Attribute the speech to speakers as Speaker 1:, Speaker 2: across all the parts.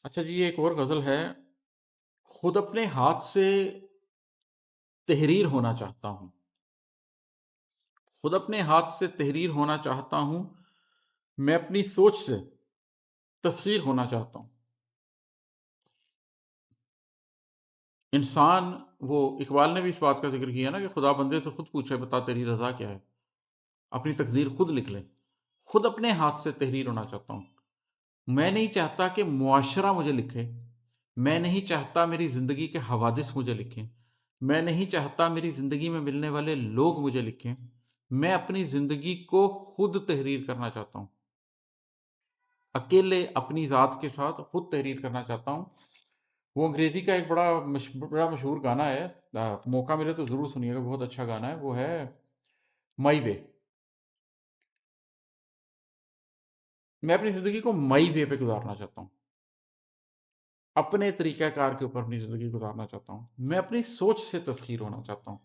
Speaker 1: اچھا جی، ایک اور غزل ہے: خود اپنے ہاتھ سے تحریر ہونا چاہتا ہوں، خود اپنے ہاتھ سے تحریر ہونا چاہتا ہوں، میں اپنی سوچ سے تسخیر ہونا چاہتا ہوں۔ انسان، وہ اقبال نے بھی اس بات کا ذکر کیا نا کہ خدا بندے سے خود پوچھے، بتا تیری رضا کیا ہے؟ اپنی تقدیر خود لکھ لے۔ خود اپنے ہاتھ سے تحریر ہونا چاہتا ہوں۔ میں نہیں چاہتا کہ معاشرہ مجھے لکھے، میں نہیں چاہتا میری زندگی کے حوادث مجھے لکھیں، میں نہیں چاہتا میری زندگی میں ملنے والے لوگ مجھے لکھیں، میں اپنی زندگی کو خود تحریر کرنا چاہتا ہوں، اکیلے اپنی ذات کے ساتھ خود تحریر کرنا چاہتا ہوں۔ وہ انگریزی کا ایک بڑا مشہور گانا ہے، موقع ملے تو ضرور سنیے گا، بہت اچھا گانا ہے، وہ ہے مائی وے۔ میں اپنی زندگی کو مائی وے پہ گزارنا چاہتا ہوں، اپنے طریقہ کار کے اوپر اپنی زندگی گزارنا چاہتا ہوں، میں اپنی سوچ سے تسخیر ہونا چاہتا ہوں،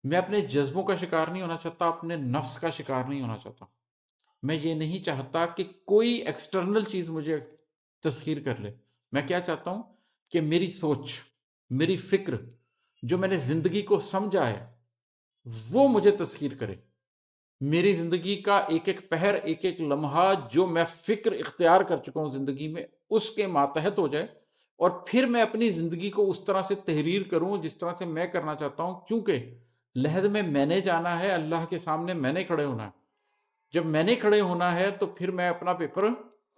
Speaker 1: میں اپنے جذبوں کا شکار نہیں ہونا چاہتا، اپنے نفس کا شکار نہیں ہونا چاہتا۔ میں یہ نہیں چاہتا کہ کوئی ایکسٹرنل چیز مجھے تسخیر کر لے۔ میں کیا چاہتا ہوں کہ میری سوچ، میری فکر، جو میں نے زندگی کو سمجھا ہے، وہ مجھے تسخیر کرے۔ میری زندگی کا ایک ایک پہر، ایک ایک لمحہ جو میں فکر اختیار کر چکا ہوں زندگی میں، اس کے ماتحت ہو جائے، اور پھر میں اپنی زندگی کو اس طرح سے تحریر کروں جس طرح سے میں کرنا چاہتا ہوں، کیونکہ لحد میں نے جانا ہے، اللہ کے سامنے میں نے کھڑے ہونا ہے۔ جب میں نے کھڑے ہونا ہے تو پھر میں اپنا پیپر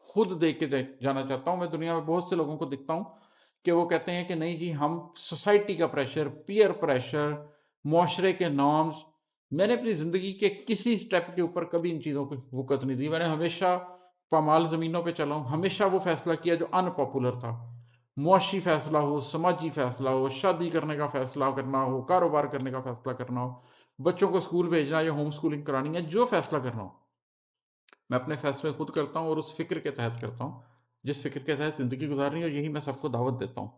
Speaker 1: خود دے کے جانا چاہتا ہوں۔ میں دنیا میں بہت سے لوگوں کو دیکھتا ہوں کہ وہ کہتے ہیں کہ نہیں جی، ہم سوسائٹی کا پریشر، پیئر پریشر، معاشرے کے نارمز، میں نے اپنی زندگی کے کسی سٹیپ کے اوپر کبھی ان چیزوں پہ وقت نہیں دی۔ میں نے ہمیشہ پامال زمینوں پہ چلا ہوں، ہمیشہ وہ فیصلہ کیا جو ان پاپولر تھا، معاشی فیصلہ ہو، سماجی فیصلہ ہو، شادی کرنے کا فیصلہ کرنا ہو، کاروبار کرنے کا فیصلہ کرنا ہو، بچوں کو اسکول بھیجنا یا ہوم اسکولنگ کرانی ہے، جو فیصلہ کرنا ہو، میں اپنے فیصلے خود کرتا ہوں اور اس فکر کے تحت کرتا ہوں، جس فکر کے تحت زندگی گزارنی ہے، اور یہی میں سب کو دعوت دیتا ہوں۔